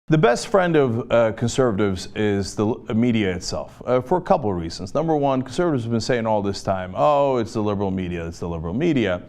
The best friend of conservatives is the media itself, for a couple of reasons. Number one, conservatives have been saying all this time, oh, it's the liberal media, it's the liberal media.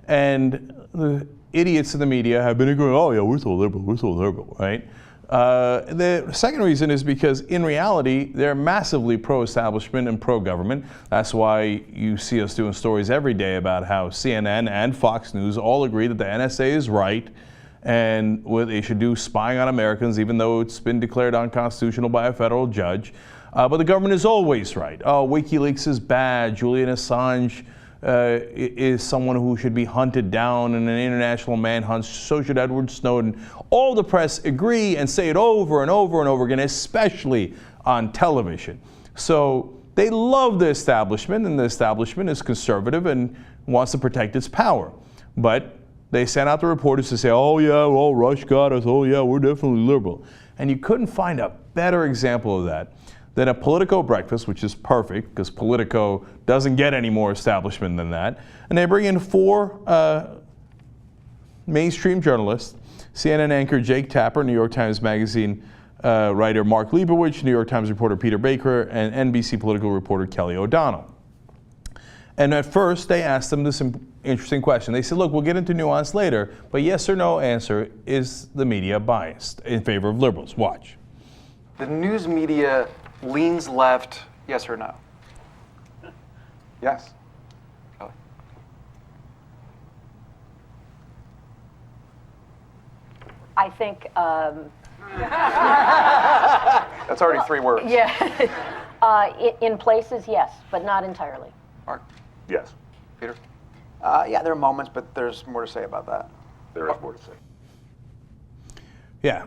And the idiots in the media have been going, oh yeah, we're so liberal, right? The second reason is because in reality, they're massively pro-establishment and pro-government. That's why you see us doing stories every day about how CNN and Fox News all agree that the NSA is right and what they should do spying on Americans, even though it's been declared unconstitutional by a federal judge. But the government is always right. Oh, WikiLeaks is bad. Julian Assange is someone who should be hunted down in an international manhunt. So should Edward Snowden. All the press agree and say it over and over and over again, especially on television. So they love the establishment, and the establishment is conservative and wants to protect its power. But they sent out the reporters to say, oh yeah, well, Rush got us, oh yeah, we're definitely liberal. And you couldn't find a better example of that than a Politico Breakfast, which is perfect because Politico doesn't get any more establishment than that. And they bring in four mainstream journalists: CNN anchor Jake Tapper, New York Times Magazine writer Mark Leibovich, New York Times reporter Peter Baker, and NBC political reporter Kelly O'Donnell. And at first, they asked them this interesting question. They said, look, we'll get into nuance later, but yes or no answer, is the media biased in favor of liberals? Watch. The news media leans left, yes or no? Yes. Kelly? I think, That's already three words. yeah, in places, yes, but not entirely. Mark? Yes. Peter? Yeah, there are moments, but there's more to say about that. There is more to say. Yeah,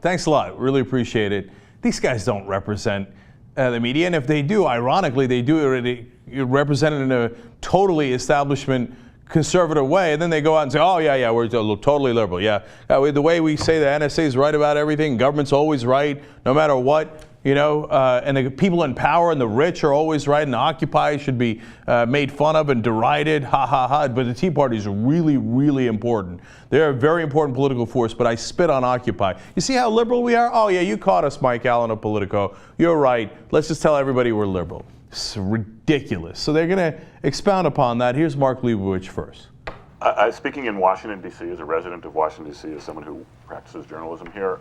thanks a lot. Really appreciate it. These guys don't represent the media, and if they do, ironically, they do already represent it in a totally establishment conservative way, and then they go out and say, oh yeah, we're totally liberal. Yeah, the way we say the NSA is right about everything, government's always right, no matter what. You know, and the people in power and the rich are always right, and the Occupy should be made fun of and derided, ha ha ha. But the Tea Party is really, really important. They're a very important political force, but I spit on Occupy. You see how liberal we are? Oh yeah, you caught us, Mike Allen of Politico. You're right. Let's just tell everybody we're liberal. It's ridiculous. So they're going to expound upon that. Here's Mark Leibovich first. Speaking in Washington, D.C., as a resident of Washington, D.C., as someone who practices journalism here,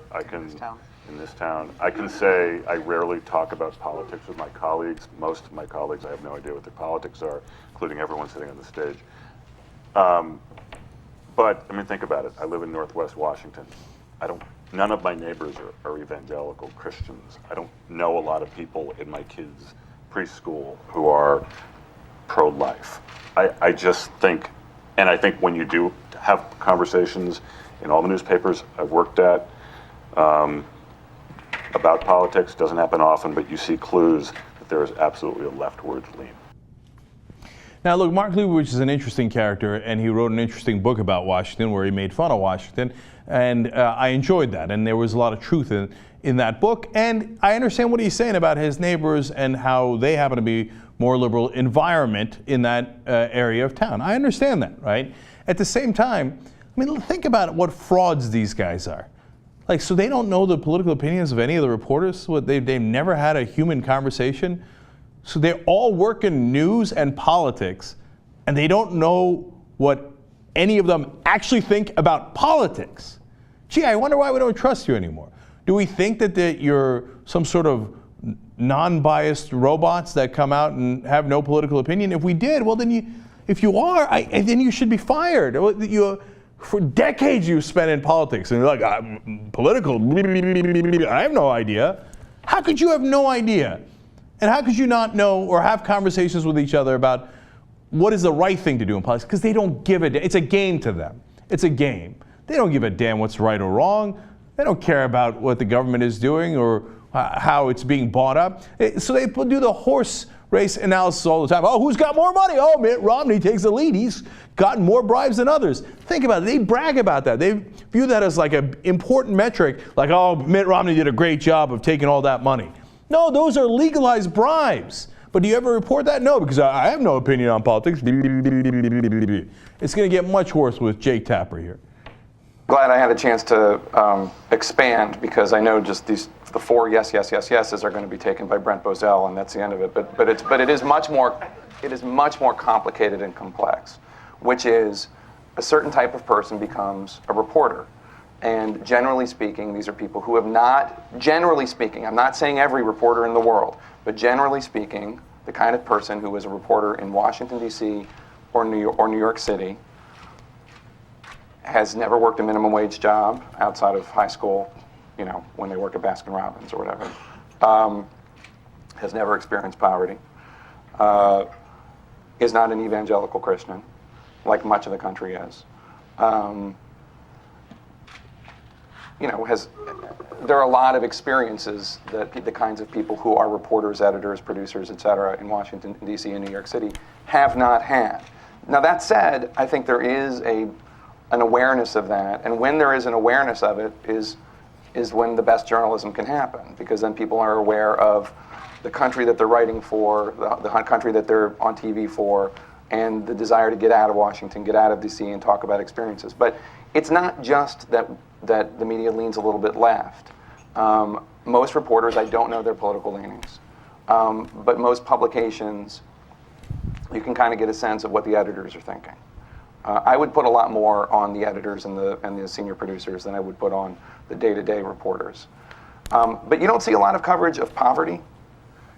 in this town, I can say I rarely talk about politics with my colleagues. Most of my colleagues, I have no idea what their politics are, including everyone sitting on the stage. But, I mean, think about it. I live in Northwest Washington. None of my neighbors are evangelical Christians. I don't know a lot of people in my kids' preschool who are pro-life. I just think, and I think when you do have conversations in all the newspapers I've worked at, about politics, doesn't happen often, but you see clues that there is absolutely a leftward lean. Now look, Mark Leibovich is an interesting character, and he wrote an interesting book about Washington where he made fun of Washington, and I enjoyed that, and there was a lot of truth in that book, and I understand what he's saying about his neighbors and how they happen to be more liberal environment in that area of town. I understand that, right? At the same time, I mean, think about what frauds these guys are. Like, so they don't know the political opinions of any of the reporters? They've never had a human conversation? So they're all working news and politics, and they don't know what any of them actually think about politics. Gee, I wonder why we don't trust you anymore. Do we think that you're some sort of non-biased robots that come out and have no political opinion? If we did, well then if you are, then you should be fired. For decades you've spent in politics, and you're like, political, I have no idea. How could you have no idea? And how could you not know or have conversations with each other about what is the right thing to do in politics? Because they don't give a damn. It's a game to them. It's a game. They don't give a damn what's right or wrong. They don't care about what the government is doing or how it's being bought up. So they do the horse race analysis all the time. Oh, who's got more money? Oh, Mitt Romney takes the lead. He's gotten more bribes than others. Think about it. They brag about that. They view that as like an important metric, like, oh, Mitt Romney did a great job of taking all that money. No, those are legalized bribes. But do you ever report that? No, because I have no opinion on politics. It's going to get much worse with Jake Tapper here. Glad I had a chance to expand, because I know just the four yeses are going to be taken by Brent Bozell, and that's the end of it. But it is much more complicated and complex, which is a certain type of person becomes a reporter. And generally speaking, these are people who have not, generally speaking, I'm not saying every reporter in the world, but generally speaking, the kind of person who is a reporter in Washington, D.C. or New York City has never worked a minimum wage job outside of high school, when they work at Baskin-Robbins or whatever, has never experienced poverty, is not an evangelical Christian, like much of the country is. There are a lot of experiences that the kinds of people who are reporters, editors, producers, et cetera, in Washington, D.C. and New York City have not had. Now, that said, I think there is an awareness of that, and when there is an awareness of it is when the best journalism can happen, because then people are aware of the country that they're writing for, the country that they're on TV for, and the desire to get out of Washington, get out of D.C. and talk about experiences. But it's not just that the media leans a little bit left. Most reporters, I don't know their political leanings, but most publications, you can kind of get a sense of what the editors are thinking. I would put a lot more on the editors and the senior producers than I would put on the day-to-day reporters. But you don't see a lot of coverage of poverty.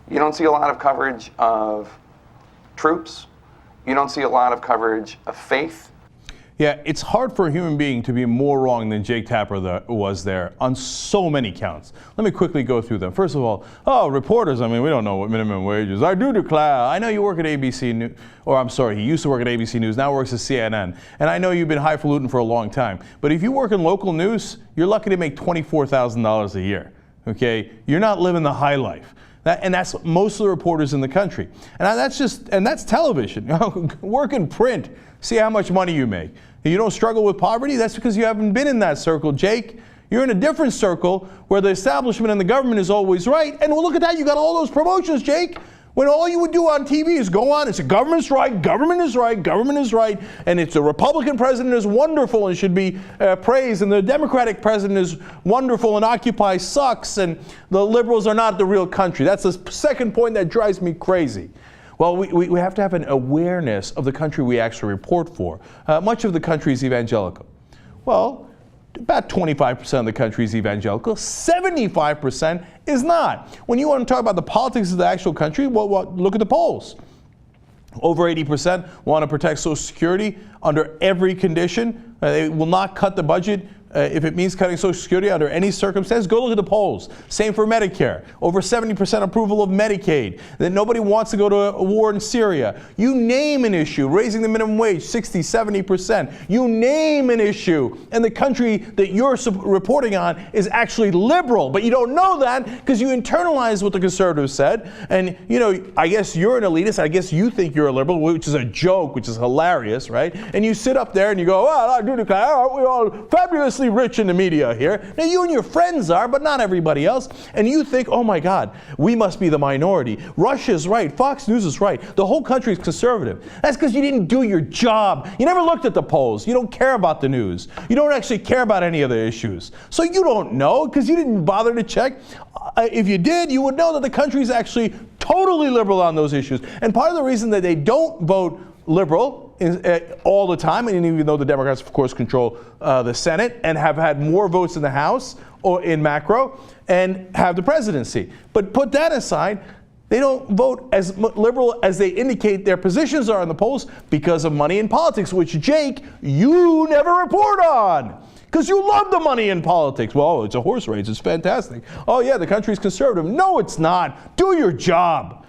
You don't see a lot of coverage of troops. You don't see a lot of coverage of faith. Yeah, it's hard for a human being to be more wrong than Jake Tapper was there on so many counts. Let me quickly go through them. First of all, reporters, we don't know what minimum wage is. I do declare. I know you work at ABC News, or I'm sorry, he used to work at ABC News, now works at CNN. And I know you've been highfalutin for a long time. But if you work in local news, you're lucky to make $24,000 a year, okay? You're not living the high life. And that's most of the reporters in the country. And that's television. Work in print. See how much money you make. You don't struggle with poverty? That's because you haven't been in that circle, Jake. You're in a different circle where the establishment and the government is always right. And well, look at that. You got all those promotions, Jake. When all you would do on TV is go on and say, government's right, government is right, government is right, and it's a Republican president is wonderful and should be praised, and the Democratic president is wonderful and Occupy sucks, and the liberals are not the real country. That's the second point that drives me crazy. Well, we have to have an awareness of the country we actually report for. Much of the country is evangelical. Well, about 25% of the country is evangelical. 75% is not. When you want to talk about the politics of the actual country, well, look at the polls. Over 80% want to protect Social Security under every condition. They will not cut the budget if it means cutting Social Security under any circumstance. Go look at the polls. Same for Medicare. Over 70% approval of Medicaid. That nobody wants to go to a war in Syria. You name an issue. Raising the minimum wage, 60, 70%. You name an issue. And the country that you're reporting on is actually liberal. But you don't know that because you internalize what the conservatives said. And, I guess you're an elitist. I guess you think you're a liberal, which is a joke, which is hilarious, right? And you sit up there and you go, well, I do declare, aren't we all fabulously rich in the media here? Now, you and your friends are, but not everybody else. And you think, oh my God, we must be the minority. Russia's right. Fox News is right. The whole country is conservative. That's because you didn't do your job. You never looked at the polls. You don't care about the news. You don't actually care about any of the issues. So you don't know because you didn't bother to check. If you did, you would know that the country is actually totally liberal on those issues. And part of the reason that they don't vote liberal all the time, and even though the Democrats, of course, control the Senate and have had more votes in the House or in macro and have the presidency. But put that aside, they don't vote as liberal as they indicate their positions are in the polls because of money in politics, which, Jake, you never report on. Because you love the money in politics. Well, it's a horse race. It's fantastic. Oh, yeah, the country's conservative. No, it's not. Do your job.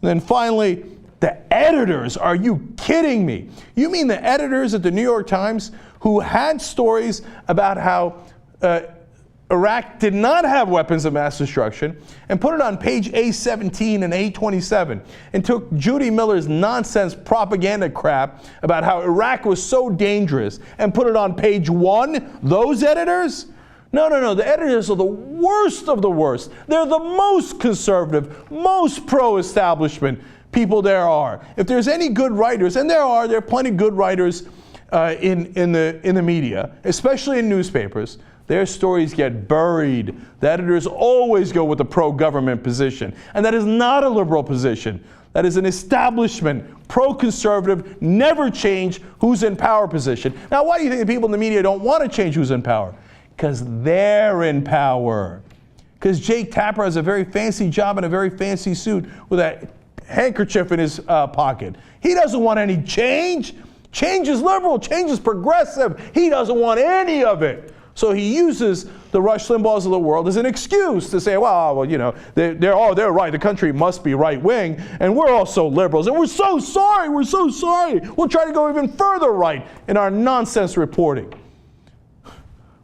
And then finally, the editors. Are you kidding me? You mean the editors at the New York Times who had stories about how Iraq did not have weapons of mass destruction and put it on page A17 and A27 and took Judy Miller's nonsense propaganda crap about how Iraq was so dangerous and put it on page 1? Those editors? No. The editors are the worst of the worst. They're the most conservative, most pro-establishment people there are. If there's any good writers, and there are plenty of good writers in the media, especially in newspapers, their stories get buried. The editors always go with the pro-government position. And that is not a liberal position. That is an establishment, pro-conservative, never change who's in power position. Now, why do you think the people in the media don't want to change who's in power? Because they're in power. Because Jake Tapper has a very fancy job in a very fancy suit with a handkerchief in his pocket. He doesn't want any change. Change is liberal. Change is progressive. He doesn't want any of it. So he uses the Rush Limbaughs of the world as an excuse to say, well, you know, they're right. The country must be right wing, and we're also liberals, and we're so sorry. We'll try to go even further right in our nonsense reporting.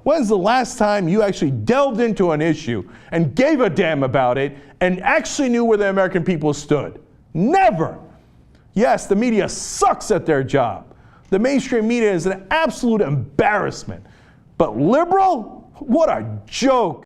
When's the last time you actually delved into an issue and gave a damn about it and actually knew where the American people stood? Never. Yes, the media sucks at their job. The mainstream media is an absolute embarrassment. But liberal? What a joke.